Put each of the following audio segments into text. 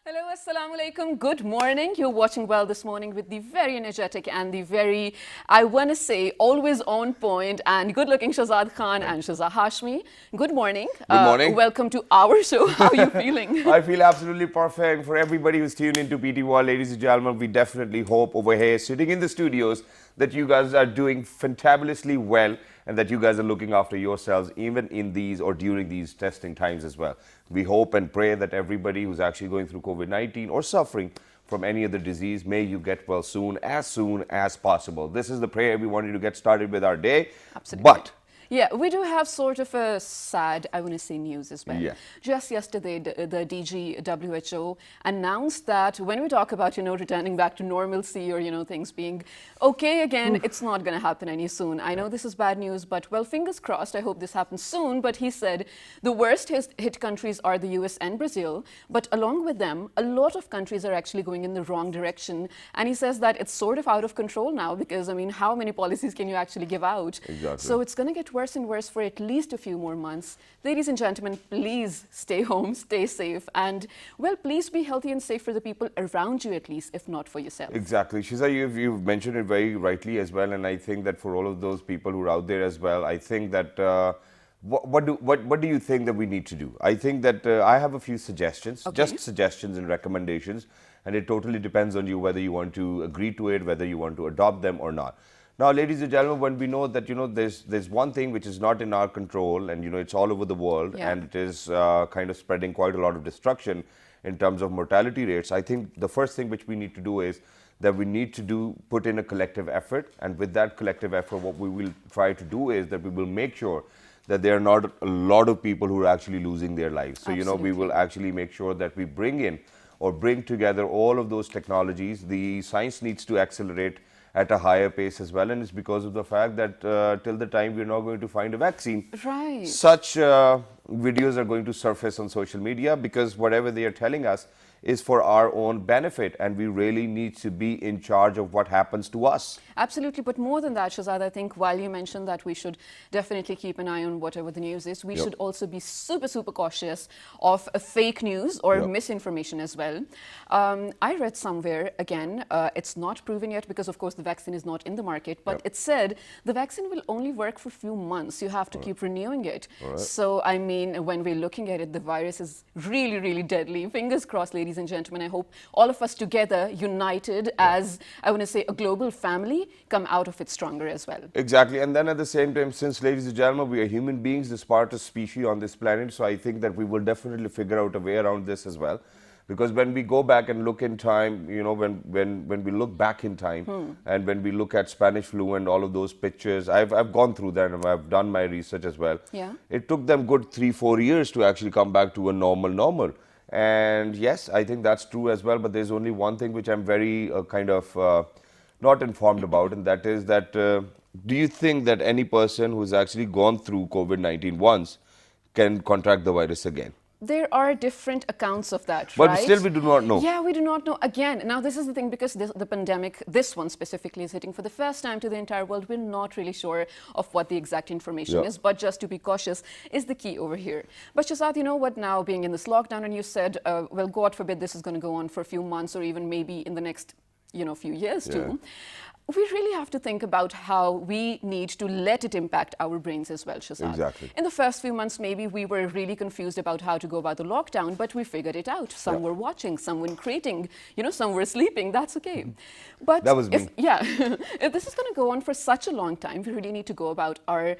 Hello, assalamu alaikum. Good morning. You're watching Well this morning with the very energetic and the very, I want to say, always on point and good looking Shazad Khan and Shazad Hashmi. Good morning. Good morning. Welcome to our show. How are you feeling? I feel absolutely perfect. For everybody who's tuned into PT World, ladies and gentlemen, we definitely hope over here, sitting in the studios, that you guys are doing fantabulously well and that you guys are looking after yourselves even in these or during these testing times as well. We hope and pray that everybody who's actually going through COVID-19 or suffering from any other disease, may you get well soon as possible. This is the prayer we wanted to get started with our day. Absolutely. But yeah, we do have sort of a sad, I want to say, news as well. Yeah. Just yesterday, the DG WHO announced that when we talk about, returning back to normalcy or, things being okay again, it's not going to happen any soon. I know this is bad news, but well, fingers crossed, I hope this happens soon. But he said the worst hit countries are the US and Brazil, but along with them, a lot of countries are actually going in the wrong direction. And he says that it's sort of out of control now because, I mean, how many policies can you actually give out? Exactly. So it's going to get worse and worse for at least a few more months. Ladies and gentlemen, please stay home, stay safe, and, well, please be healthy and safe for the people around you at least, if not for yourself. Exactly. Shiza, you've mentioned it very rightly as well, and I think that for all of those people who are out there as well, I think that what do you think that we need to do? I think that I have a few suggestions, just suggestions and recommendations, and it totally depends on you whether you want to agree to it, whether you want to adopt them or not. Now, ladies and gentlemen, when we know that, there's one thing which is not in our control and, it's all over the world and it is kind of spreading quite a lot of destruction in terms of mortality rates, I think the first thing which we need to do is that we need to put in a collective effort. And with that collective effort, what we will try to do is that we will make sure that there are not a lot of people who are actually losing their lives. So, we will actually make sure that we bring in or bring together all of those technologies. The science needs to accelerate at a higher pace as well, and it's because of the fact that till the time we're not going to find a vaccine, such videos are going to surface on social media because whatever they are telling us is for our own benefit, and we really need to be in charge of what happens to us. Absolutely, but more than that, Shazad, I think while you mentioned that we should definitely keep an eye on whatever the news is, we should also be super, super cautious of fake news or misinformation as well. I read somewhere, again, it's not proven yet because, of course, the vaccine is not in the market, but it said the vaccine will only work for a few months. You have to keep renewing it. So, I mean, when we're looking at it, the virus is really, really deadly. Fingers crossed, ladies and gentlemen. I hope all of us together, united as, I want to say, a global family, come out of it stronger as well. Exactly. And then at the same time, since, ladies and gentlemen, we are human beings, the smartest species on this planet, so I think that we will definitely figure out a way around this as well. Because when we go back and look in time, when we look back in time and when we look at Spanish flu and all of those pictures, I've gone through that and I've done my research as well. Yeah. It took them good 3-4 years to actually come back to a normal. And yes, I think that's true as well. But there's only one thing which I'm very not informed about, and that is that do you think that any person who's actually gone through COVID-19 once can contract the virus again? There are different accounts of that, but right? But still we do not know. Yeah, we do not know. Again, now this is the thing, because the pandemic, this one specifically, is hitting for the first time to the entire world. We're not really sure of what the exact information is, but just to be cautious is the key over here. But Shazad, you know what, now being in this lockdown, and you said, well, God forbid this is going to go on for a few months or even maybe in the next few years too. We really have to think about how we need to let it impact our brains as well, Shazad. Exactly. In the first few months, maybe we were really confused about how to go about the lockdown, but we figured it out. Some were watching, some were creating, some were sleeping. That's okay. But that was me. If this is going to go on for such a long time, we really need to go about our,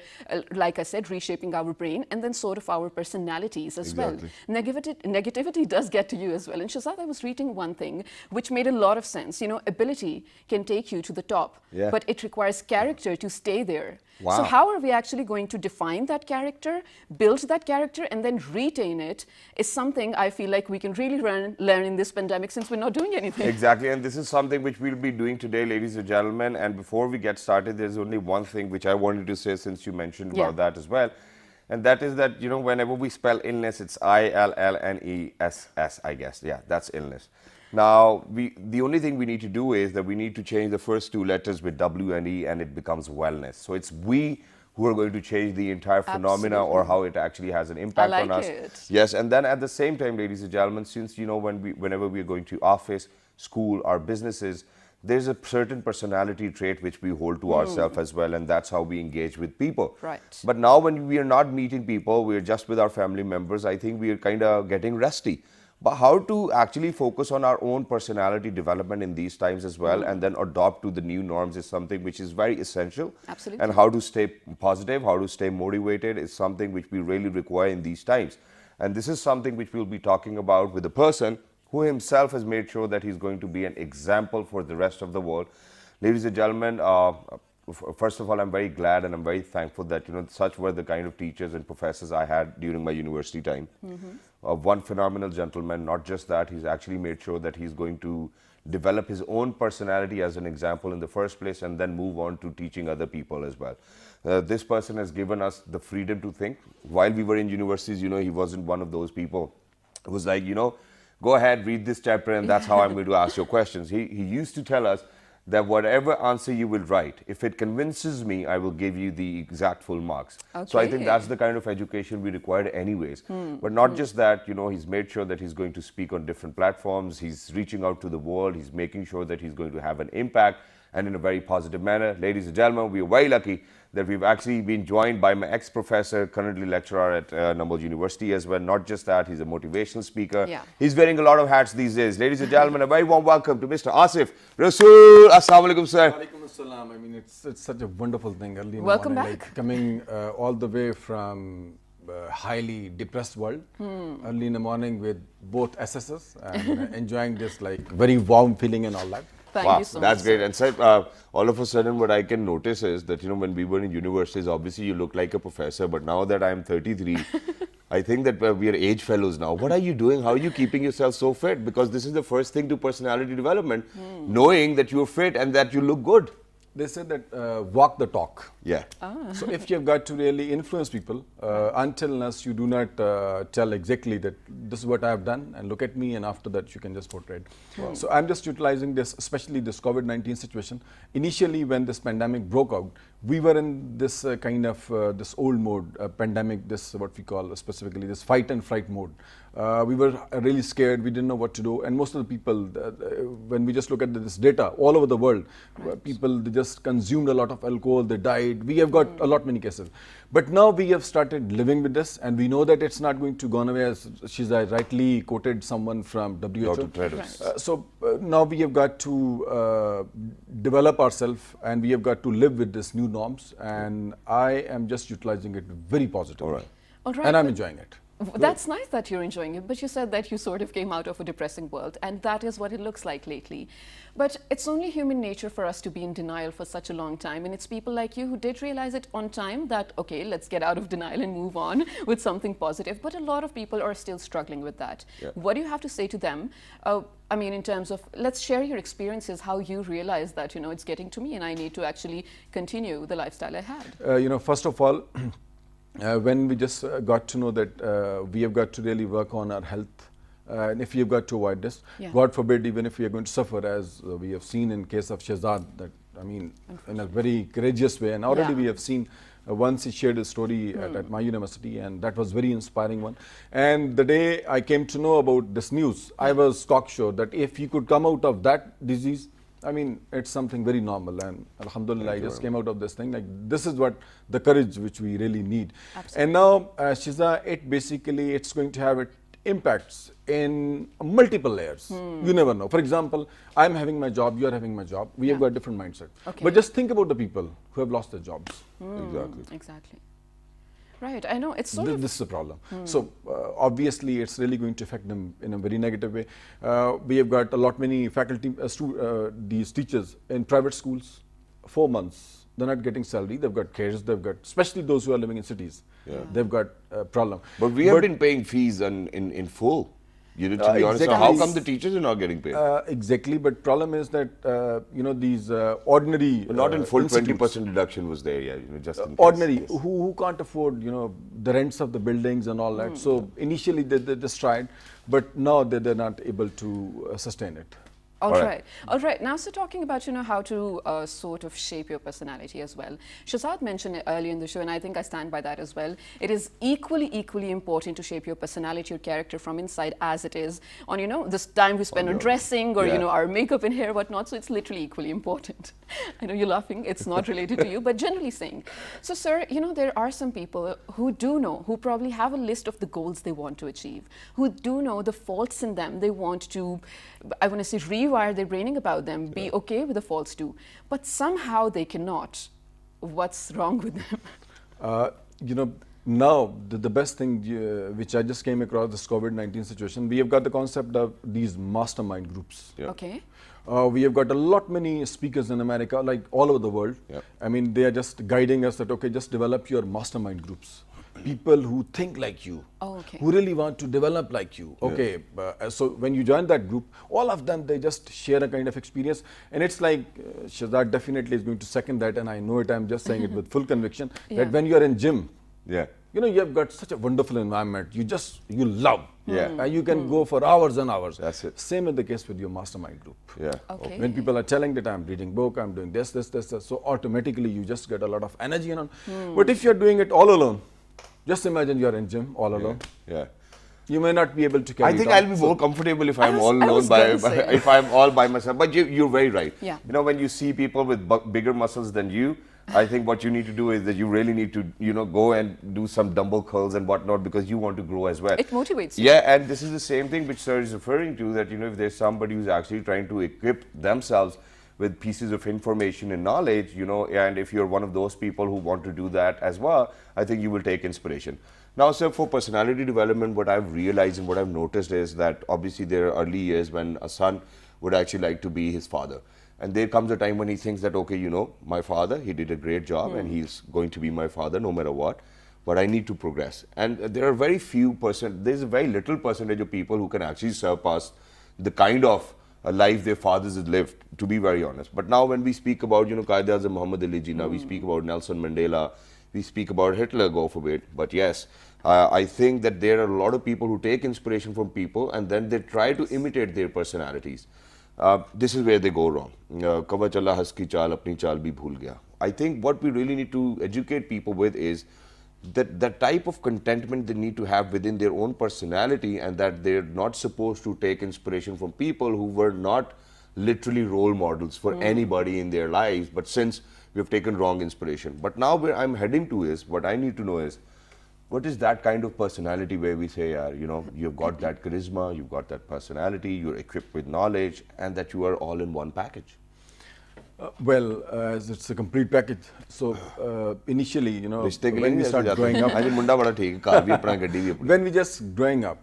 like I said, reshaping our brain and then sort of our personalities as well. Negativity does get to you as well. And Shazad, I was reading one thing which made a lot of sense. Ability can take you to the top. But it requires character to stay there. So how are we actually going to define that character, build that character, and then retain it is something I feel like we can really learn in this pandemic, since we're not doing anything. Exactly, and this is something which we'll be doing today, ladies and gentlemen. And before we get started, there's only one thing which I wanted to say, since you mentioned about that as well. And that is that, whenever we spell illness, it's ILLNESS, I guess. Yeah, that's illness. Now, the only thing we need to do is that we need to change the first two letters with W and E, and it becomes wellness. So it's we who are going to change the entire phenomena or how it actually has an impact I on like us. it. Yes, and then at the same time, ladies and gentlemen, since whenever we are going to office, school, our businesses, there's a certain personality trait which we hold to ourselves as well, and that's how we engage with people. Right. But now when we are not meeting people, we're just with our family members, I think we are kind of getting rusty. But how to actually focus on our own personality development in these times as well, and then adopt to the new norms is something which is very essential. Absolutely. And how to stay positive, how to stay motivated is something which we really require in these times. And this is something which we'll be talking about with a person who himself has made sure that he's going to be an example for the rest of the world. Ladies and gentlemen, first of all, I'm very glad and I'm very thankful that such were the kind of teachers and professors I had during my university time. One phenomenal gentleman, not just that, he's actually made sure that he's going to develop his own personality as an example in the first place and then move on to teaching other people as well. This person has given us the freedom to think. While we were in universities, he wasn't one of those people who was like, go ahead, read this chapter and that's how I'm going to ask your questions. He used to tell us that whatever answer you will write, if it convinces me, I will give you the exact full marks. Okay. So I think that's the kind of education we required anyways. But not just that, he's made sure that he's going to speak on different platforms, he's reaching out to the world, he's making sure that he's going to have an impact and in a very positive manner. Ladies and gentlemen, we are very lucky that we've actually been joined by my ex-professor, currently lecturer at Nambour University as well. Not just that, he's a motivational speaker. Yeah. He's wearing a lot of hats these days. Ladies and gentlemen, a very warm welcome to Mr. Asif Rasool. Assalamu alaikum, sir. Walaikum assalam. I mean, it's such a wonderful thing. Early in the Welcome morning, back. Coming all the way from highly depressed world, early in the morning with both SSS and enjoying this very warm feeling and all that. Thank you so That's much. great. And sir, all of a sudden what I can notice is that, when we were in universities, obviously you look like a professor, but now that I'm 33, I think that we are age fellows now. What are you doing? How are you keeping yourself so fit? Because this is the first thing to personality development, knowing that you're fit and that you look good. They say that walk the talk. Yeah. So if you've got to really influence people, until unless you do not tell exactly that this is what I have done and look at me, and after that you can just portray it. Wow. So I'm just utilizing this, especially this COVID-19 situation. Initially when this pandemic broke out, we were in this this old mode, pandemic, this what we call specifically this fight and fright mode. We were really scared, we didn't know what to do, and most of the people, when we just look at this data all over the world, people, they just consumed a lot of alcohol, they died. We have got a lot many cases. But now we have started living with this, and we know that it's not going to go away, as she's rightly quoted someone from WHO. So now we have got to develop ourselves, and we have got to live with this new norms, and I am just utilizing it very positively. All right. And I'm enjoying it. That's nice that you're enjoying it, but you said that you sort of came out of a depressing world, and that is what it looks like lately. But it's only human nature for us to be in denial for such a long time, and it's people like you who did realize it on time that, okay, let's get out of denial and move on with something positive. But a lot of people are still struggling with that. Yeah. What do you have to say to them? I mean, in terms of, let's share your experiences, how you realize that, it's getting to me and I need to actually continue the lifestyle I had. First of all, when we just got to know that we have got to really work on our health, and if we have got to avoid this, God forbid, even if we are going to suffer, as we have seen in case of Shehzad, that in a very courageous way, and already we have seen once he shared his story at my university, and that was very inspiring one. And the day I came to know about this news, I was cocksure that if he could come out of that disease, it's something very normal, and alhamdulillah, I just came out of this thing. This is what the courage which we really need. Absolutely. And now, Shiza, it's going to have impacts in multiple layers. You never know. For example, I'm having my job, you're having my job. We have got different mindset. Okay. But just think about the people who have lost their jobs. Exactly. Right, I know, it's sort of... This is a problem. So, obviously, it's really going to affect them in a very negative way. We have got many faculty, these teachers in private schools, 4 months, they're not getting salary, they've got cares, they've got, especially those who are living in cities, they've got a problem. But we have been paying fees in full. To be honest, so how come the teachers are not getting paid? Exactly, but problem is that these ordinary not in full 20% deduction was there, just in ordinary case, who can't afford the rents of the buildings and all that. So initially they just tried, but now they're not able to sustain it. All right. All right. Now, so talking about, how to sort of shape your personality as well. Shazad mentioned it earlier in the show, and I think I stand by that as well. It is equally important to shape your personality, your character from inside as it is on, this time we spend on dressing or, our makeup and hair, whatnot. So it's literally equally important. I know you're laughing. It's not related to you, but generally saying. So, sir, there are some people who do know, who probably have a list of the goals they want to achieve, who do know the faults in them they want to, I want to say, rewire their braining about them, be okay with the faults too, but somehow they cannot. What's wrong with them? Now the best thing which I just came across this COVID-19 situation, we have got the concept of these mastermind groups. Okay. We have got a lot many speakers in America, like all over the world. I mean, they are just guiding us that, okay, just develop your mastermind groups. People who think like you, who really want to develop like you. Okay, so when you join that group, all of them, they just share a kind of experience. And it's like, Shazad definitely is going to second that, and I know it, I'm just saying it with full conviction, that when you are in gym, you have got such a wonderful environment, you love. And you can go for hours and hours. That's it. Same is the case with your mastermind group. Okay. When people are telling that I'm reading book, I'm doing this, so automatically you just get a lot of energy. But if you're doing it all alone, just imagine you're in gym all alone. You may not be able to carry I think it on. I'll be more comfortable if I'm all alone, if I'm all by myself. But you're very right. When you see people with bigger muscles than you, I think what you need to do is that you really need to, go and do some dumbbell curls and whatnot, because you want to grow as well. It motivates you. Yeah, and this is the same thing which sir is referring to, that, if there's somebody who's actually trying to equip themselves with pieces of information and knowledge, and if you're one of those people who want to do that as well, I think you will take inspiration. Now, sir, for personality development, what I've realized and what I've noticed is that obviously there are early years when a son would actually like to be his father. And there comes a time when he thinks that, okay, my father, he did a great job and he's going to be my father no matter what, but I need to progress. And there are there's a very little percentage of people who can actually surpass the kind of life their fathers had lived, to be very honest. But now when we speak about, Qaeda-e-Azam Muhammad Ali Jinnah, we speak about Nelson Mandela, we speak about Hitler, go forbid. But yes, I think that there are a lot of people who take inspiration from people and then they try to imitate their personalities. This is where they go wrong. Kavach Allah has ki chaal, apni chaal bhi bhool gaya. I think what we really need to educate people with is that the type of contentment they need to have within their own personality, and that they're not supposed to take inspiration from people who were not literally role models for anybody in their lives, but since we've taken wrong inspiration. But now where I'm heading to is, what I need to know is, what is that kind of personality where we say, you've got that charisma, you've got that personality, you're equipped with knowledge, and that you are all in one package? It's a complete package. So initially, when we start growing up, when we just growing up,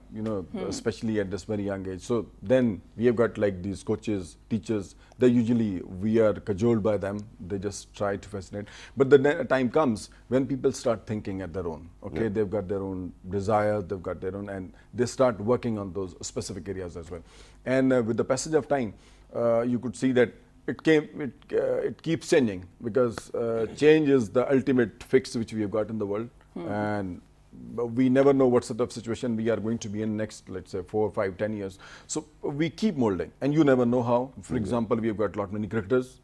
especially at this very young age, so then we have got like these coaches, teachers, we are cajoled by them, they just try to fascinate. But the time comes when people start thinking at their own, they've got their own desires, they've got their own, and they start working on those specific areas as well. And with the passage of time, you could see that it keeps changing, because change is the ultimate fix which we have got in the world, and we never know what sort of situation we are going to be in next, let's say 4, 5, 10 years. So we keep molding, and you never know how. For example, we have got a lot many cricketers.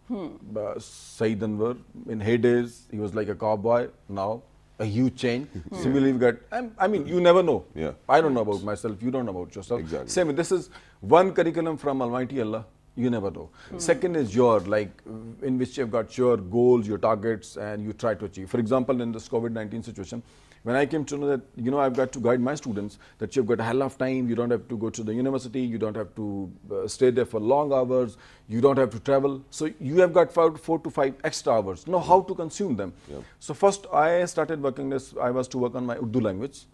Saeed Anwar, in heydays, he was like a cowboy. Now a huge change. Similarly, we've got, I mean, you never know. I don't know about myself, you don't know about yourself. Exactly. Same, this is one curriculum from Almighty Allah. You never know. Second is in which you've got your goals, your targets, and you try to achieve. For example, in this COVID-19 situation, when I came to know that, I've got to guide my students that you've got a hell of time, you don't have to go to the university, you don't have to stay there for long hours, you don't have to travel. So you have got 4 to 5 extra hours. Know how to consume them. So first I started working I was to work on my Urdu language.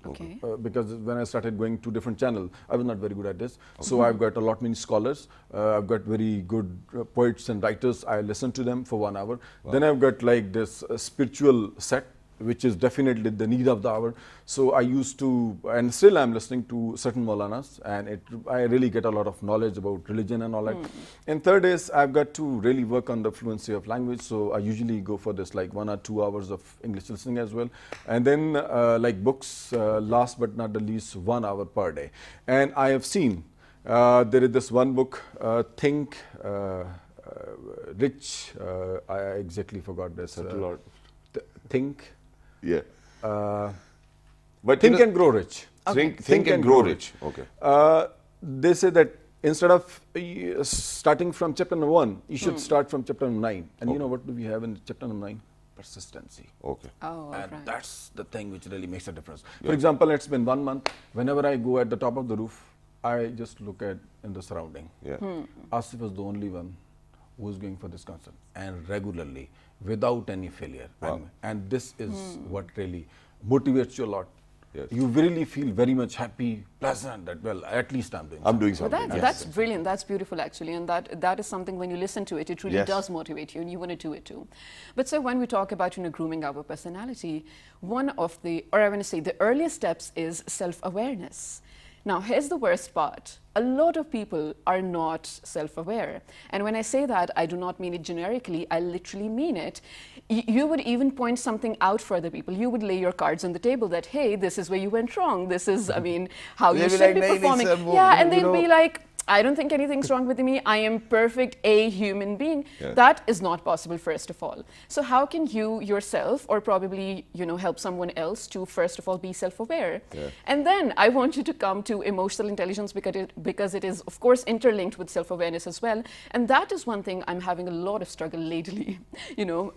Because when I started going to different channels, I was not very good at this. So I've got a lot many scholars. I've got very good poets and writers. I listen to them for 1 hour. Then I've got like this spiritual set, which is definitely the need of the hour. So I used to, and still I'm listening to certain Maulanas, and I really get a lot of knowledge about religion and all that. And third is, I've got to really work on the fluency of language. So I usually go for this like 1 or 2 hours of English listening as well. And then like books, last but not the least, 1 hour per day. And I have seen There is this one book, Think Rich. I exactly forgot this. Think. Yeah. Uh, But Think and Grow Rich. Think and grow rich. Okay. They say that instead of starting from chapter number 1, you should start from chapter number 9. And you know what do we have in chapter number 9? Persistency. Okay. Oh, And right. that's the thing which really makes a difference. For example, it's been 1 month. Whenever I go at the top of the roof, I just look at in the surrounding. Yeah. Asif was the only one who was going for this concert, and regularly, without any failure. And this is what really motivates you a lot. Yes. You really feel very much happy, pleasant that, well, at least I'm doing I'm doing Well, something. that's brilliant. That's beautiful, actually, and that is something when you listen to it, it really Yes. does motivate you, and you want to do it too. But so when we talk about grooming our personality, one of the, or I want to say, the earliest steps is self-awareness. Now, here's the worst part. A lot of people are not self-aware. And when I say that, I do not mean it generically, I literally mean it. You would even point something out for other people. You would lay your cards on the table that, hey, this is where you went wrong. This is, I mean, how They'll you be should like, be "Nahi, nahi, performing. sir, wo- Yeah, and you they'll be know." like, I don't think anything's wrong with me. I am perfect, a human being. Yeah. That is not possible, first of all. So how can you yourself, or probably help someone else to first of all be self-aware? Yeah. And then I want you to come to emotional intelligence because it is of course interlinked with self-awareness as well. And that is one thing I'm having a lot of struggle lately.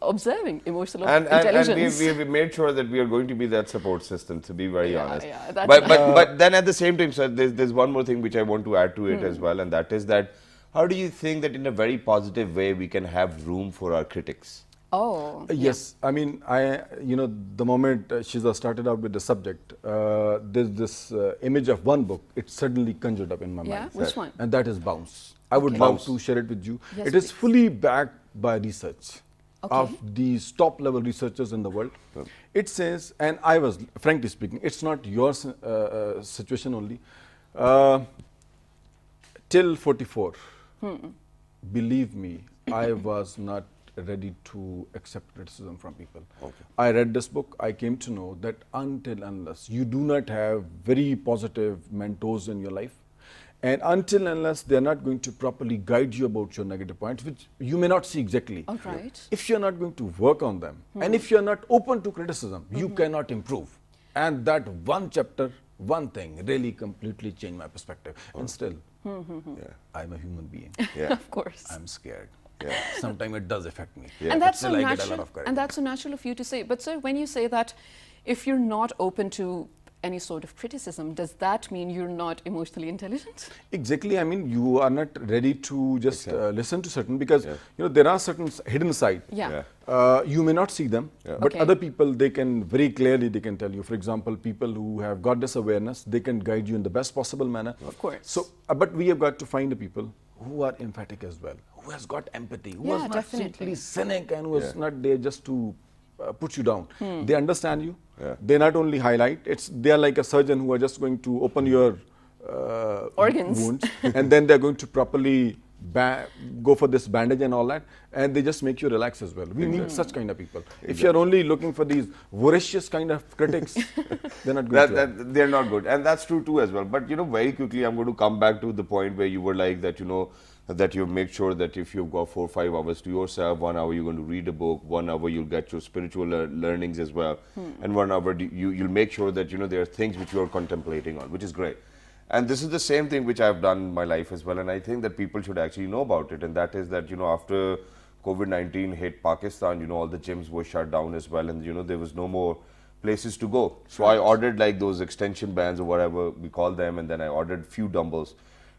Observing emotional And intelligence. we made sure that we are going to be that support system, to be very Yeah, honest. yeah, that's But then at the same time, sir, there's one more thing which I want to add to it as well, and that is that how do you think that in a very positive way we can have room for our critics? Oh. Yes, I mean, the moment Shiza started out with the subject, there's this image of one book, it suddenly conjured up in my Yeah, mind. which one? And that is Bounce. I would Okay. love Bounce. to share it with you. Yes, It is please. fully backed by research Okay. of these top level researchers in the world. It says, and I was, frankly speaking, it's not your situation only. Till 44, believe me, I was not ready to accept criticism from people. Okay. I read this book, I came to know that until unless you do not have very positive mentors in your life, and until unless they are not going to properly guide you about your negative points, which you may not see exactly. All right. If you're not going to work on them, and if you're not open to criticism, you cannot improve. And that one chapter, one thing really completely changed my perspective. And still, I'm a human being. Yeah. Of course. I'm scared. Yeah. Sometimes it does affect me. Yeah. And that's Still so I get a natural. lot of courage. And that's so natural of you to say. But sir, when you say that if you're not open to any sort of criticism, does that mean you're not emotionally intelligent? Exactly. I mean, you are not ready to just listen to certain, because there are certain hidden side. Yeah. You may not see them, but Okay. other people, they can very clearly, they can tell you. For example, people who have got this awareness, they can guide you in the best possible manner. Of course. So, but we have got to find the people who are emphatic as well, who has got empathy, who Yeah, is not definitely. simply cynic and who is not there just to put you down. They understand you. Yeah. They not only highlight, they are like a surgeon who are just going to open your Organs. wounds, and then they're going to properly go for this bandage and all that, and they just make you relax as well. We need such kind of people. If you're only looking for these voracious kind of critics, they're not going to. They're not good, and that's true too as well. But very quickly, I'm going to come back to the point where you were like that. That you make sure that if you've got 4 or 5 hours to yourself, 1 hour you're going to read a book, 1 hour you'll get your spiritual learnings as well, and 1 hour you'll make sure that there are things which you're contemplating on, which is great. And this is the same thing which I've done in my life as well, and I think that people should actually know about it, and that is that after COVID-19 hit Pakistan, all the gyms were shut down as well, and there was no more places to go. So I ordered like those extension bands or whatever we call them, and then I ordered few dumbbells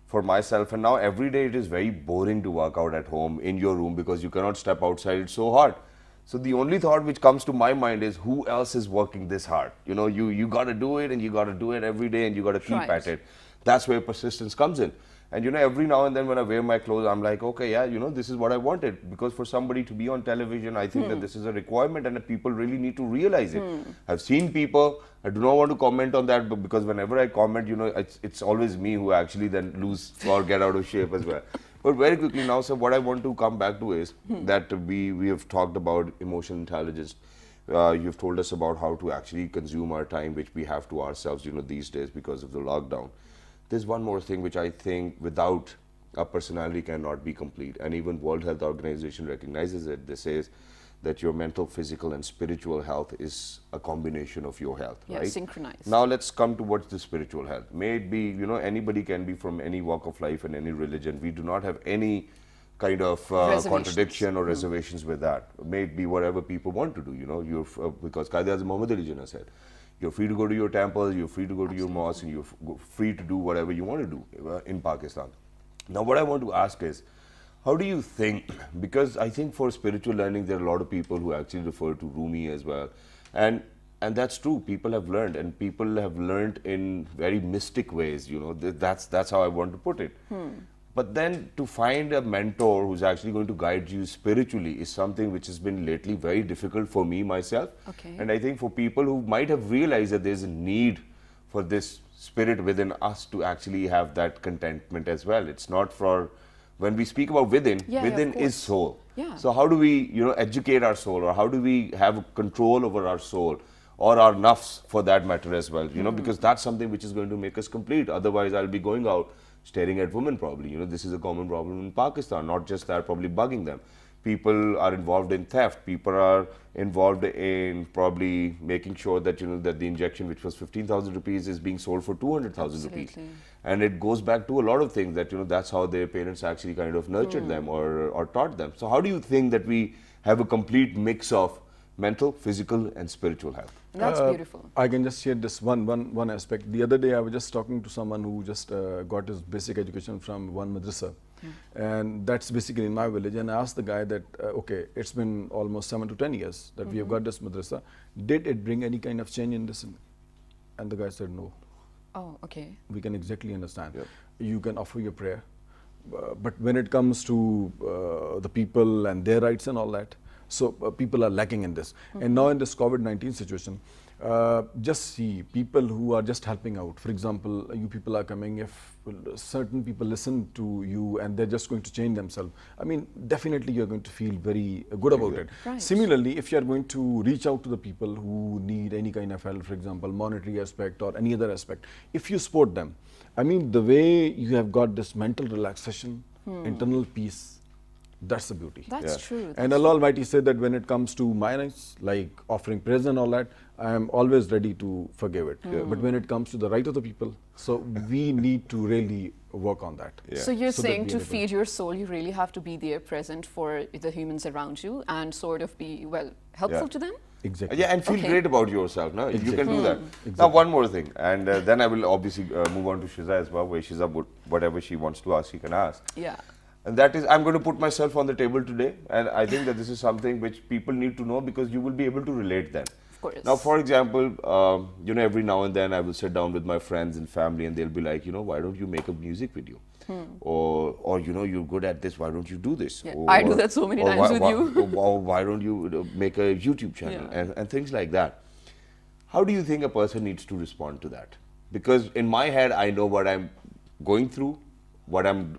for myself, and now every day it is very boring to work out at home in your room because you cannot step outside. It's so hard. So the only thought which comes to my mind is, who else is working this hard? You got to do it, and you got to do it every day, and you got to keep Right. at it. That's where persistence comes in. And every now and then when I wear my clothes, I'm like, okay, yeah, this is what I wanted. Because for somebody to be on television, I think that this is a requirement, and that people really need to realize it. I've seen people, I do not want to comment on that, but because whenever I comment, it's always me who actually then lose or get out of shape as well. But very quickly now, sir, what I want to come back to is that we have talked about emotional intelligence. You've told us about how to actually consume our time, which we have to ourselves, these days because of the lockdown. there's one more thing which I think without a personality cannot be complete, and even World Health Organization recognizes it. This says that your mental, physical and spiritual health is a combination of your health, Yeah, right? synchronized. Now let's come to what's the spiritual health. May it be, anybody can be from any walk of life and any religion. We do not have any kind of contradiction or reservations with that. May it be whatever people want to do, because Qaeda Muhammad Ali Jinnah said, you're free to go to your temple, you're free to go to your mosque, and you're free to do whatever you want to do in Pakistan. Now what I want to ask is, how do you think, because I think for spiritual learning there are a lot of people who actually refer to Rumi as well, and that's true, people have learned, and people have learned in very mystic ways, that's how I want to put it. But then to find a mentor who's actually going to guide you spiritually is something which has been lately very difficult for me myself. Okay. And I think for people who might have realized that there's a need for this spirit within us to actually have that contentment as well. It's not for, when we speak about within, within is soul. Yeah. So how do we, educate our soul, or how do we have control over our soul or our nafs for that matter as well, because that's something which is going to make us complete. Otherwise I'll be going out staring at women probably. This is a common problem in Pakistan, not just that, probably bugging them. People are involved in theft. People are involved in probably making sure that, that the injection which was 15,000 rupees is being sold for 200,000 rupees. Absolutely. And it goes back to a lot of things that, that's how their parents actually kind of nurtured them or taught them. So how do you think that we have a complete mix of mental, physical and spiritual health? That's beautiful. I can just share this one aspect. The other day I was just talking to someone who just got his basic education from one madrasa. And that's basically in my village. And I asked the guy that, okay, it's been almost 7 to 10 years that we have got this madrasa. Did it bring any kind of change in this? And the guy said no. Oh, okay. We can exactly understand. You can offer your prayer. But when it comes to the people and their rights and all that, so people are lacking in this. And now in this COVID-19 situation, just see people who are just helping out. For example, you people are coming, if certain people listen to you and they're just going to change themselves, I mean, definitely you're going to feel very good about it. Right. Similarly, if you're going to reach out to the people who need any kind of help, for example, monetary aspect or any other aspect, if you support them, I mean, the way you have got this mental relaxation, internal peace, that's the beauty. That's true. And Allah Almighty said that when it comes to my rights, like offering praise and all that, I am always ready to forgive it. But when it comes to the right of the people, so we need to really work on that. So you're So that saying we to are able- feed your soul, you really have to be there present for the humans around you and sort of be, well, helpful to them? Exactly. Yeah, and feel Okay. great about yourself. No? You can do that. Now, Exactly. one more thing, and then I will obviously move on to Shiza as well, where Shiza, whatever she wants to ask, she can ask. Yeah. And that is, I'm going to put myself on the table today, and I think that this is something which people need to know because you will be able to relate then. Of course. Now, for example, every now and then I will sit down with my friends and family and they'll be like, why don't you make a music video? Or you're good at this, why don't you do this? Yeah, Or, I do that so many or times with you. Or why don't you make a YouTube channel and things like that. How do you think a person needs to respond to that? Because in my head, I know what I'm going through, what I'm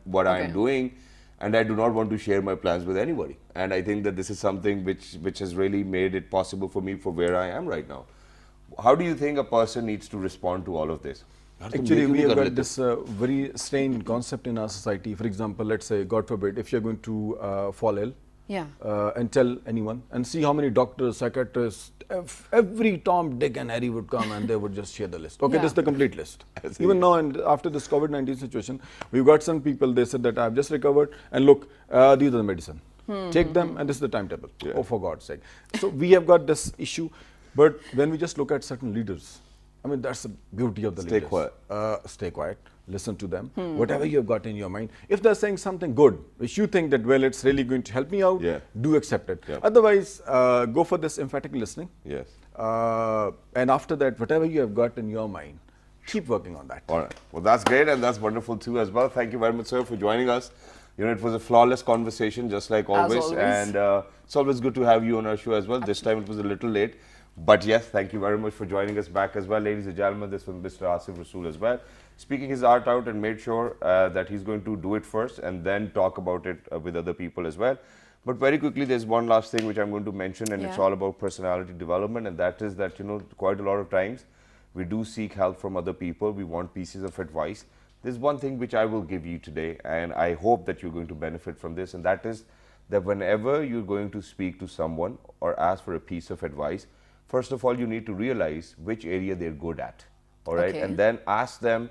doing, and I do not want to share my plans with anybody. And I think that this is something which has really made it possible for me for where I am right now. How do you think a person needs to respond to all of this? Actually, we have got this very strange concept in our society. For example, let's say, God forbid, if you're going to fall ill, Yeah. and tell anyone, and see how many doctors, psychiatrists, every Tom, Dick and Harry would come and they would just share the list. Okay, Yeah. this is the complete list. Even now, and after this COVID-19 situation, we've got some people, they said that I've just recovered and look, these are the medicine. Take them and this is the timetable. Oh, for God's sake. So we have got this issue, but when we just look at certain leaders, I mean, that's the beauty of the Stay leaders. quiet. Stay quiet. Listen to them. Whatever you have got in your mind. If they're saying something good, which you think that, well, it's really going to help me out, do accept it. Otherwise, go for this emphatic listening. Yes. And after that, whatever you have got in your mind, keep working on that. All right. Well, that's great and that's wonderful too as well. Thank you very much, sir, for joining us. It was a flawless conversation, just like always. And it's always good to have you on our show as well. Absolutely. This time it was a little late. But yes, thank you very much for joining us back as well. Ladies and gentlemen, this was Mr. Asif Rasool as well, speaking his art out and made sure that he's going to do it first and then talk about it with other people as well. But very quickly, there's one last thing which I'm going to mention, and it's all about personality development, and that is that, quite a lot of times we do seek help from other people. We want pieces of advice. there's one thing which I will give you today, and I hope that you're going to benefit from this, and that is that whenever you're going to speak to someone or ask for a piece of advice, first of all, you need to realize which area they're good at, all right? Okay. And then ask them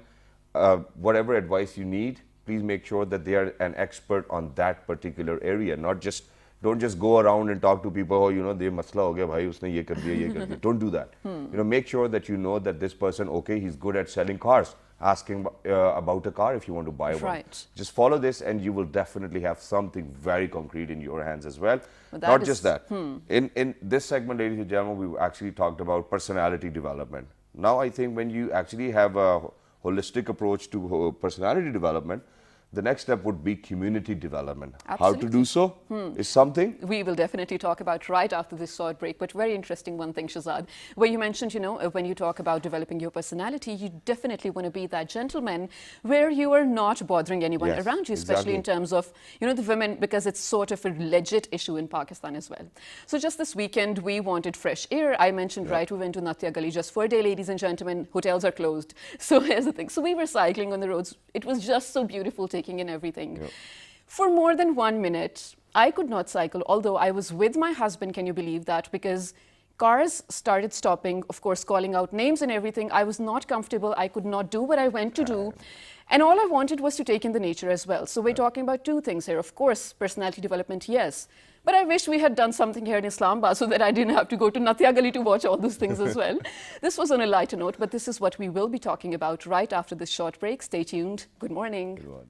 whatever advice you need, please make sure that they are an expert on that particular area, not just, don't just go around and talk to people, oh, you know, ye masla ho gaya bhai, usne ye kar diya, ye kar diya. Don't do that. You know, make sure that you know that this person, okay, he's good at selling cars. Ask him about a car if you want to buy one. Right. Just follow this and you will definitely have something very concrete in your hands as well. Well, Not just that. In this segment, ladies and gentlemen, we actually talked about personality development. Now, I think when you actually have a holistic approach to personality development, the next step would be community development. How to do so is something we will definitely talk about right after this short break. But very interesting one thing, Shahzad, where you mentioned, you know, when you talk about developing your personality, you definitely want to be that gentleman where you are not bothering anyone Yes, around you, especially in terms of, you know, the women, because it's sort of a legit issue in Pakistan as well. So just this weekend, we wanted fresh air. I mentioned, right, we went to Natya Gali just for a day, ladies and gentlemen. Hotels are closed. So here's the thing. So we were cycling on the roads. It was just so beautiful, taking in everything. For more than 1 minute, I could not cycle, although I was with my husband. Can you believe that? Because cars started stopping, of course, calling out names and everything. I was not comfortable. I could not do what I went to do. And all I wanted was to take in the nature as well. So we're talking about two things here. Of course, personality development, yes. But I wish we had done something here in Islamabad so that I didn't have to go to Natya Gali to watch all those things as well. This was on a lighter note, but this is what we will be talking about right after this short break. Stay tuned. Good morning. Good morning.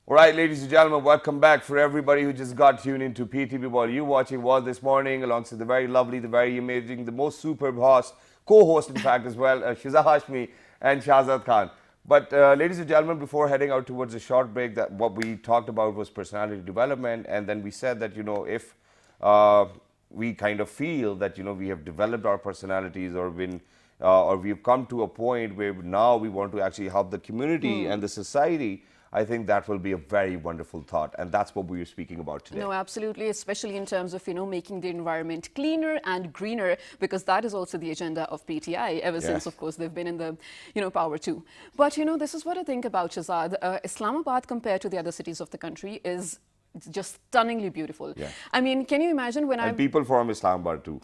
All right, ladies and gentlemen, welcome back. For everybody who just got tuned into PTB Ball, you watching World This Morning alongside the very lovely, the very amazing, the most superb host, co-host in fact as well, Shiza Hashmi and Shahzad Khan. But ladies and gentlemen, before heading out towards a short break, that what we talked about was personality development, and then we said that, you know, if we kind of feel that, you know, we have developed our personalities or we've come to a point where now we want to actually help the community and the society, I think that will be a very wonderful thought, and that's what we were speaking about today. No, absolutely, especially in terms of, making the environment cleaner and greener, because that is also the agenda of PTI ever since, of course, they've been in the, power too. But, this is what I think about Shahzad. Islamabad, compared to the other cities of the country, is just stunningly beautiful. Yeah. I mean, can you imagine when And people from Islamabad too.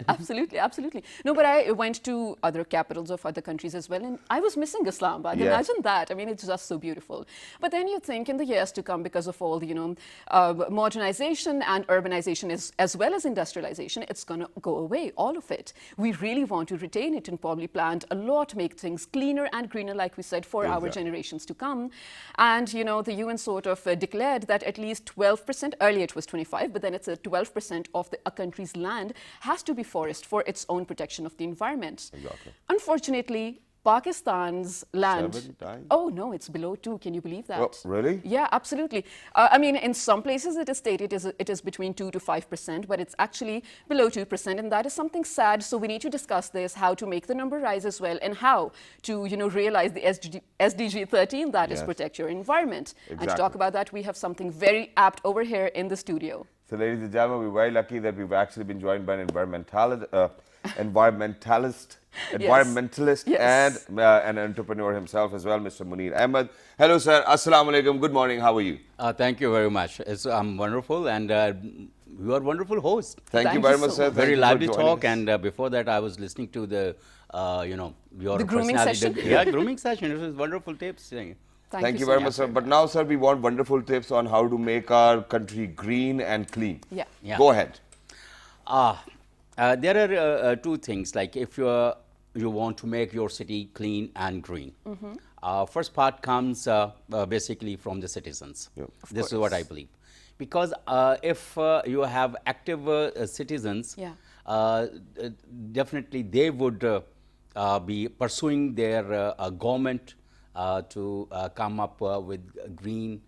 Absolutely, absolutely. No, but I went to other capitals of other countries as well, and I was missing Islamabad. Yeah. Imagine that. I mean, it's just so beautiful. But then you think in the years to come, because of all the, modernization and urbanization as well as industrialization, it's going to go away, all of it. We really want to retain it and probably plan a lot, make things cleaner and greener, like we said, for our generations to come. And, the UN sort of declared that at least 12%, earlier it was 25, but then it's a 12% of a country's land has to be forest for its own protection of the environment. Exactly. Unfortunately, Pakistan's land... 7, 9? Oh, no, it's below 2. Can you believe that? Oh, really? Yeah, absolutely. I mean, in some places it is stated it is between 2 to 5%, but it's actually below 2%, and that is something sad. So we need to discuss this, how to make the number rise as well, and how to, realize the SDG 13, that is protect your environment. Exactly. And to talk about that, we have something very apt over here in the studio. So, ladies and gentlemen, we're very lucky that we've actually been joined by an environmentalist, Yes. and an entrepreneur himself as well, Mr. Munir Ahmed. Hello, sir. Assalamu alaikum. Good morning. How are you? Thank you very much. I'm wonderful, and you are a wonderful host. Thank you very much, sir. Very Thank you for lively joining talk, us. and before that, I was listening to the, your The grooming personality. session? Yeah, grooming session. It was wonderful tips. Thank you very much, sir. But now, sir, we want wonderful tips on how to make our country green and clean. Yeah. Yeah. Go ahead. There are two things. Like if you want to make your city clean and green. First part comes basically from the citizens. Yeah. This is what I believe. Because if you have active citizens, definitely they would be pursuing their government to come up with green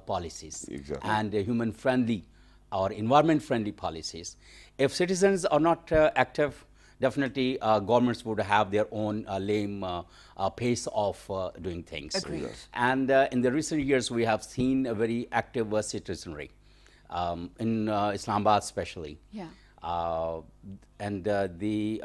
policies and human-friendly or environment-friendly policies. If citizens are not active, definitely governments would have their own lame pace of doing things. Agreed. Yes. And in the recent years, we have seen a very active citizenry in Islamabad especially. Yeah. And the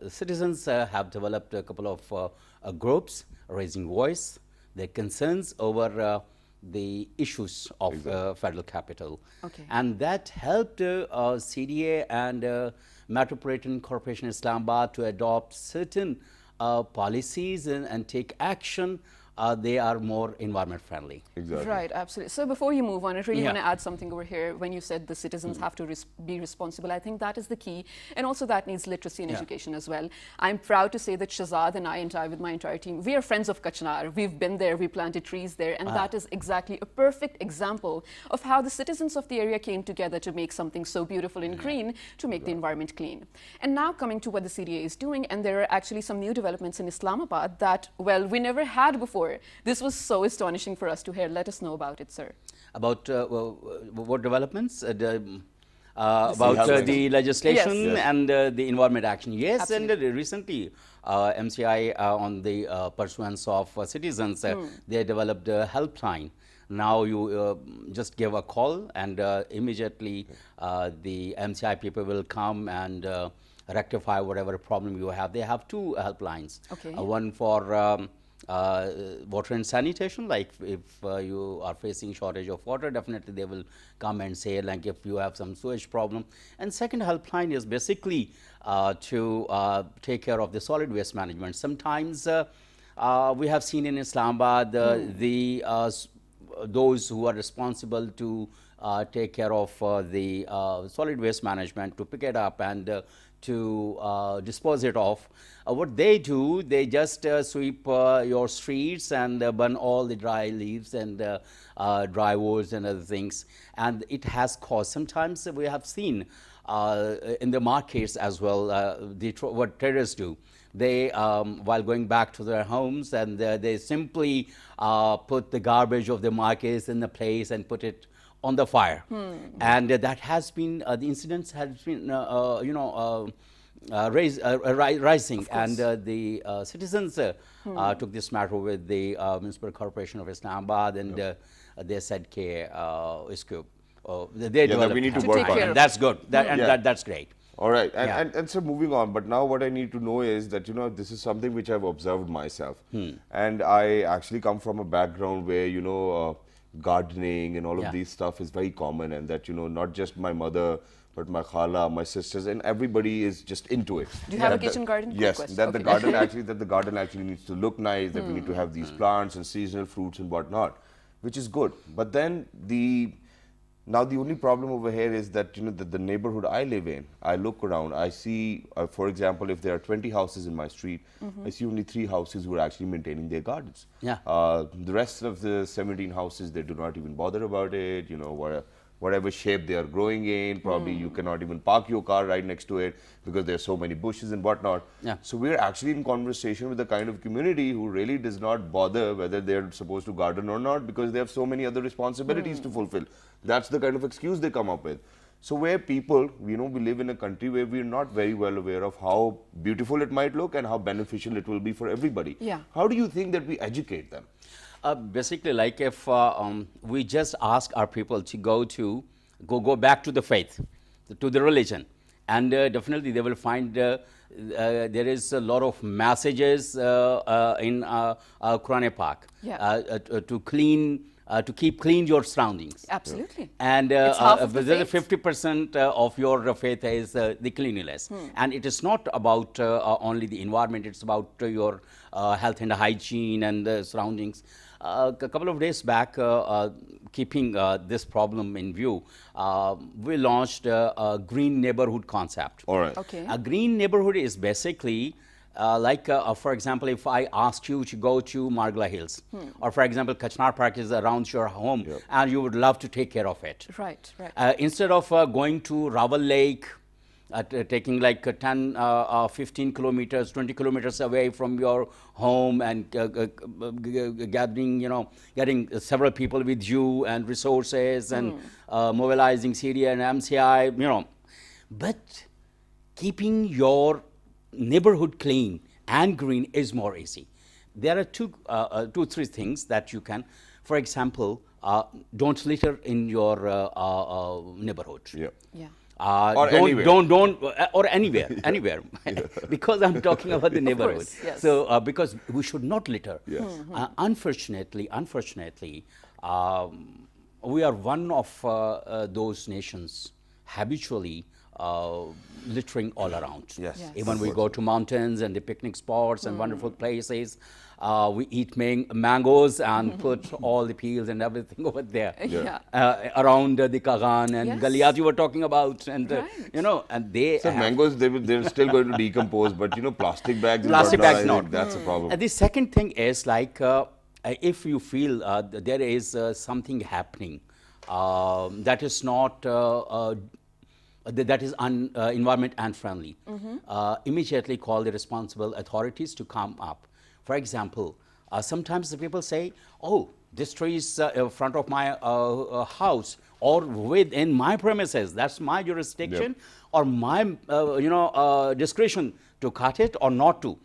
citizens have developed a couple of groups raising voice, their concerns over the issues of federal capital. Okay. And that helped CDA and Metropolitan Corporation Islamabad to adopt certain policies and take action. They are more environment friendly. Exactly. Right, absolutely. So before you move on, I really Yeah. want to add something over here. When you said the citizens have to be responsible, I think that is the key. And also that needs literacy and education as well. I'm proud to say that Shahzad and I with my entire team, we are friends of Kachnar. We've been there, we planted trees there. And that is exactly a perfect example of how the citizens of the area came together to make something so beautiful and green to make the environment clean. And now coming to what the CDA is doing, and there are actually some new developments in Islamabad that, well, we never had before. This was so astonishing for us to hear. Let us know about it, sir. About what developments? About health the legislation Yes. and the environment action. Yes, Absolutely. and recently MCI on the pursuance of citizens, they developed a helpline. Now you just give a call and immediately the MCI people will come and rectify whatever problem you have. They have two helplines. Okay. One for water and sanitation, like if you are facing shortage of water, definitely they will come and say, like if you have some sewage problem. And second helpline is basically to take care of the solid waste management. Sometimes we have seen in Islamabad those who are responsible to take care of the solid waste management, to pick it up and to dispose it off. What they do, they just sweep your streets and burn all the dry leaves and dry woods and other things. And it has caused, sometimes we have seen in the markets as well, what traders do. They, while going back to their homes, and they simply put the garbage of the markets in the place and put it on the fire. And that has been, the incidents has been, rising, and the citizens took this matter with the Municipal Corporation of Islamabad, and they said, "Okay, isko, they that we need to To work take on care it. of That's good. That's great." All right, and, Yeah. and so moving on, but now what I need to know is that, you know, this is something which I've observed myself. And I actually come from a background where, you know, gardening and all of Yeah. these stuff is very common, and that, you know, not just my mother, but my khala, my sisters, and everybody is just into it. Do you have a That kitchen garden? Quick Yes, question. that the Okay. garden actually needs to look nice, that we need to have these plants and seasonal fruits and whatnot, which is good. But then now the only problem over here is that, you know, the neighborhood I live in, I look around, I see, for example, if there are 20 houses in my street, I see only 3 houses who are actually maintaining their gardens. Yeah. The rest of the 17 houses, they do not even bother about it, you know, whatever shape they are growing in, probably you cannot even park your car right next to it because there are so many bushes and whatnot. Yeah. So we're actually in conversation with the kind of community who really does not bother whether they're supposed to garden or not because they have so many other responsibilities to fulfill. That's the kind of excuse they come up with. So where people, you know, we live in a country where we're not very well aware of how beautiful it might look and how beneficial it will be for everybody. Yeah. How do you think that we educate them? Basically, like if we just ask our people to go back to the faith, to the religion, and definitely they will find there is a lot of messages in Quran Pak Yeah. to keep clean your surroundings. Absolutely. And It's half of the faith. 50% of your faith is the cleanliness. And it is not about only the environment, it's about your health and hygiene and the surroundings. A couple of days back, keeping this problem in view, we launched a green neighborhood concept. All right. Okay. A green neighborhood is basically for example, if I asked you to go to Margla Hills, or for example, Kachnar Park is around your home, and you would love to take care of it. Right, right. Instead of going to Raval Lake, taking like 10, 15 kilometers, 20 kilometers away from your home and getting several people with you and resources and mobilizing Syria and MCI, But keeping your neighborhood clean and green is more easy. There are two, 3 things that you can, for example, don't litter in your neighborhood. Yeah. Yeah. Or anywhere. Or anywhere, because I'm talking about the neighborhood. course, yes. So because we should not litter. Yes. Unfortunately, we are one of those nations habitually littering all around. Yes. Yes. Even we go to mountains and the picnic spots and wonderful places. We eat mangoes and put all the peels and everything over there. Yeah. Around the Kagan and Yes. Galiyat you were talking about, and Right. and they So have- mangoes, they're still going to decompose, but you know, plastic bags. and Plastic whatnot, bags, I not. think that's a problem. And the second thing is like if you feel there is something happening that is not that is environment unfriendly, immediately call the responsible authorities to come up. For example, sometimes the people say, "Oh, this tree is in front of my house or within my premises. That's my jurisdiction or my discretion to cut it or not to."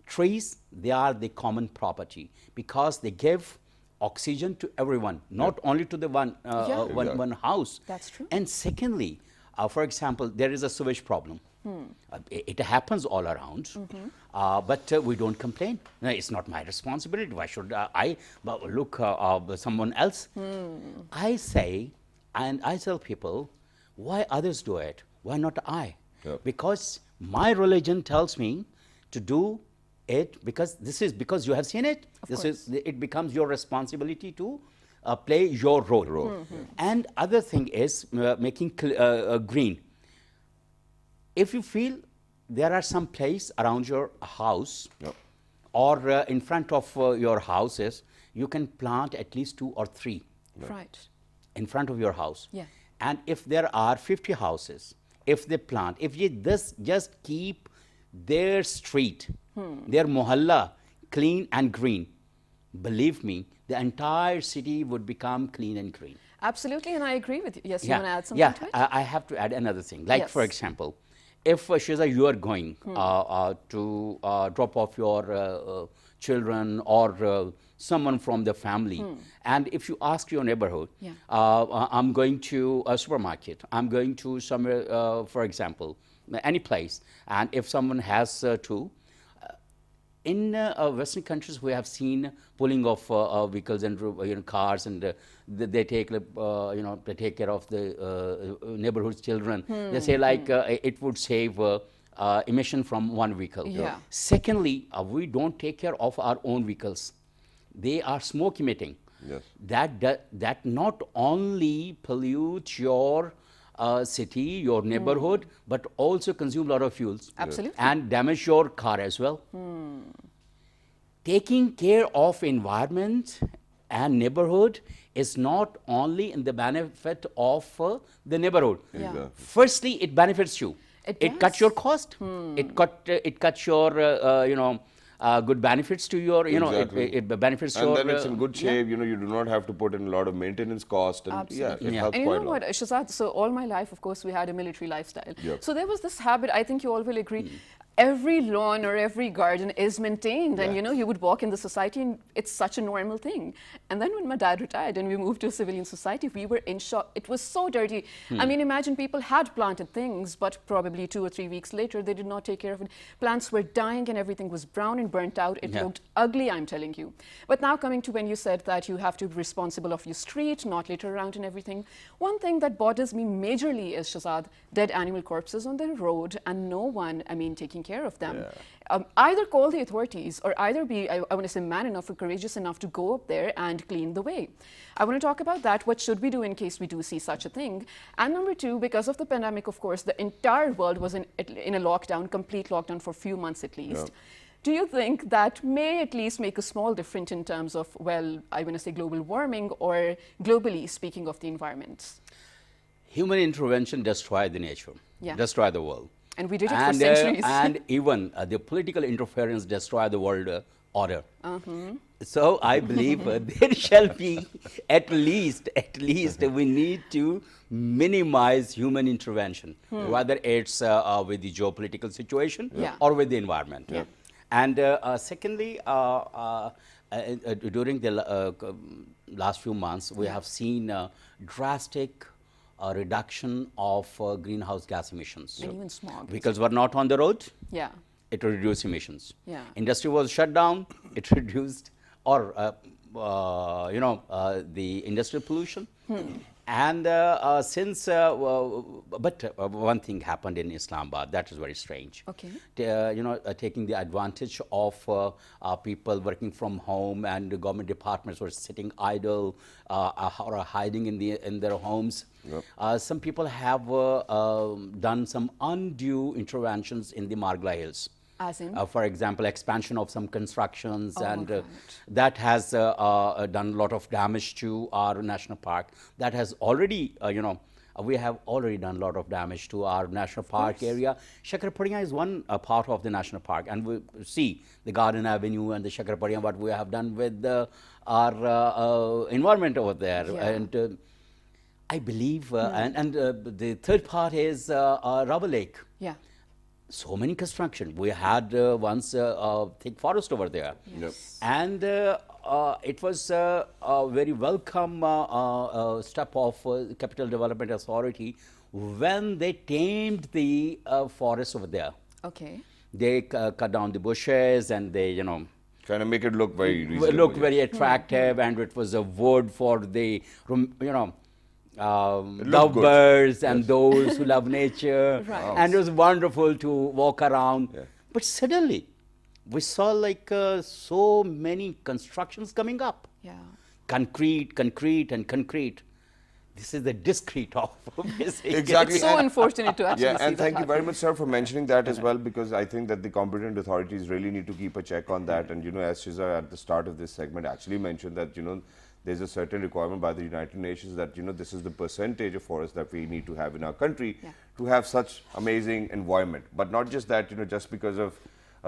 Trees, they are the common property because they give oxygen to everyone, not only to the one house. That's true. And secondly, for example, there is a sewage problem. It happens all around, but we don't complain. No, it's not my responsibility. Why should I look someone else? I say, and I tell people, why others do it? Why not I? Yep. Because my religion tells me to do it because you have seen it. It becomes your responsibility to play your role. And other thing is making green. If you feel there are some place around your house or in front of your houses, you can plant at least 2 or 3 Right. in front of your house. Yeah. And if there are 50 houses, if they plant, if you just keep their street, their mohalla clean and green, believe me, the entire city would become clean and green. Absolutely, and I agree with you. Yes, you want to add something yeah. to it? I have to add another thing. Like, for Yes. example, if Shiza, you are going to drop off your children or someone from the family, and if you ask your neighborhood, Yeah. I'm going to a supermarket, I'm going to somewhere, for example, any place, and if someone has to, in Western countries, we have seen pulling of vehicles and cars, and they take they take care of the neighborhood children. They say like it would save emission from one vehicle. Yeah. Secondly, we don't take care of our own vehicles. They are smoke emitting. Yes. That not only pollute your city, your neighborhood, but also consume a lot of fuels. Absolutely. And damage your car as well. Taking care of environment and neighborhood is not only in the benefit of the neighborhood. Yeah. Exactly. Firstly, it benefits you. It cuts does. your cost. It cuts your good benefits to your Exactly. it benefits And your then it's in good shape, you do not have to put in a lot of maintenance cost, and Absolutely. it Yeah. helps And you quite know a lot. what, Shazad, so all my life, of course, we had a military lifestyle. Yep. So there was this habit, I think you all will agree, every lawn or every garden is maintained, and you would walk in the society and it's such a normal thing. And then when my dad retired and we moved to a civilian society, we were in shock. It was so dirty. I mean, imagine people had planted things, but probably 2 or 3 weeks later, they did not take care of it. Plants were dying and everything was brown and burnt out. It Yeah. looked ugly, I'm telling you. But now coming to when you said that you have to be responsible of your street, not litter around and everything. One thing that bothers me majorly is, Shazad, dead animal corpses on the road and no one, taking care of them. Either call the authorities or either be, I want to say, man enough or courageous enough to go up there and clean the way. I want to talk about that. What should we do in case we do see such a thing? And number two, because of the pandemic, of course, the entire world was in a lockdown, complete lockdown for a few months at least. Do you think that may at least make a small difference in terms of, well, I want to say global warming or globally speaking of the environment? Human intervention destroyed the nature, Yeah. destroyed the world. And we did it for centuries. And even the political interference destroyed the world order. So I believe there shall be at least we need to minimize human intervention, whether it's with the geopolitical situation Yeah. or with the environment. Yeah. And secondly, during the last few months, we have seen drastic reduction of greenhouse gas emissions. And even smog. Vehicles were not on the road, Yeah. it reduced emissions. Yeah. Industry was shut down, it reduced, or the industrial pollution. And one thing happened in Islamabad that is very strange. Okay. Taking the advantage of people working from home, and the government departments were sitting idle or hiding in their homes. Yep. Some people have done some undue interventions in the Margla Hills. As in? For example, expansion of some constructions, and right. that has done a lot of damage to our national park. That has already, we have already done a lot of damage to our national park area. Shakarpadiya is one part of the national park, and we see the Garden Avenue and the Shakarpadiya, what we have done with our environment over there. Yeah. And I believe, and the third part is Rubber Lake. Yeah. So many construction. We had once a thick forest over there. Yep. And it was a very welcome step of Capital Development Authority when they tamed the forest over there. Okay. They cut down the bushes, and they, Trying to make it look very reasonable. look very attractive, and it was a wood for the, lovebirds and those who love nature. Right. And it was wonderful to walk around. Yeah. But suddenly, we saw like so many constructions coming up. Yeah. Concrete, and concrete. This is the discrete of basically. Exactly. It's so unfortunate to actually Yeah, see and that thank you very happen. much, sir, for mentioning that as well, because I think that the competent authorities really need to keep a check on that. And, as Shiza at the start of this segment actually mentioned that, there's a certain requirement by the United Nations that, this is the percentage of forest that we need to have in our country to have such amazing environment. But not just that, just because of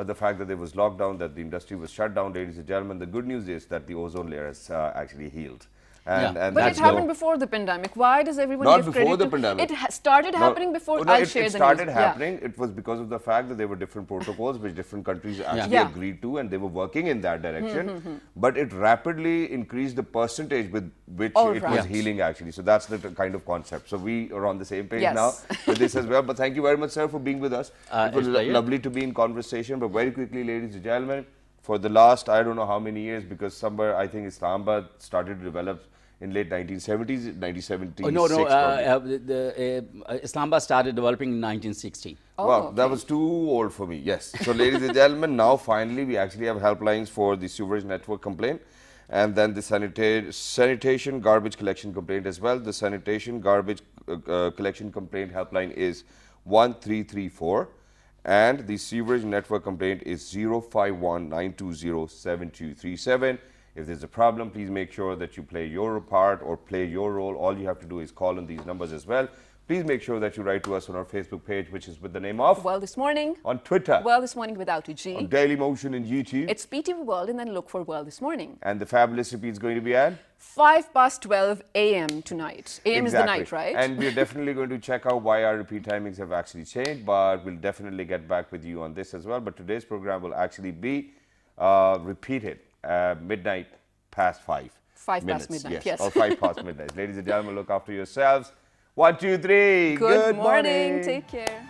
the fact that there was lockdown, that the industry was shut down, ladies and gentlemen, the good news is that the ozone layer has actually healed. And, Yeah. and But it that's happened before the pandemic. Why does everyone Not give before credit the to pandemic. It started happening before. No, I'll it share the started news. happening. It was because of the fact that there were different protocols which different countries actually Yeah. agreed to, and they were working in that direction. But it rapidly increased the percentage with which All it right. was healing actually. So that's the kind of concept. So we are on the same page Yes. now with this as well. But thank you very much, sir, for being with us. It was it's a pleasure. lovely to be in conversation. But very quickly, ladies and gentlemen, for the last I don't know how many years, because somewhere I think Islamabad started to develop in late 1970s, 1976. Oh, no, probably. Islamabad started developing in 1960. Oh, Wow, that okay. was too old for me. Yes. So, ladies and gentlemen, now finally we actually have helplines for the sewerage network complaint, and then the sanitation garbage collection complaint as well. The sanitation garbage collection complaint helpline is 1334, and the sewerage network complaint is 051-920-7237. If there's a problem, please make sure that you play your part or play your role. All you have to do is call on these numbers as well. Please make sure that you write to us on our Facebook page, which is with the name of, Well, this morning. on Twitter, Well, this morning without a G. on Daily Motion and YouTube. It's PTV World, and then look for Well this morning. And the fabulous repeat is going to be at? 12 a.m. tonight. AM is the Exactly. night, right? And we're definitely going to check out why our repeat timings have actually changed, but we'll definitely get back with you on this as well. But today's program will actually be repeated midnight past 5. 5 minutes, past midnight, yes. Or 5 past midnight. Ladies and gentlemen, look after yourselves. 1, 2, 3. Good morning. Take care.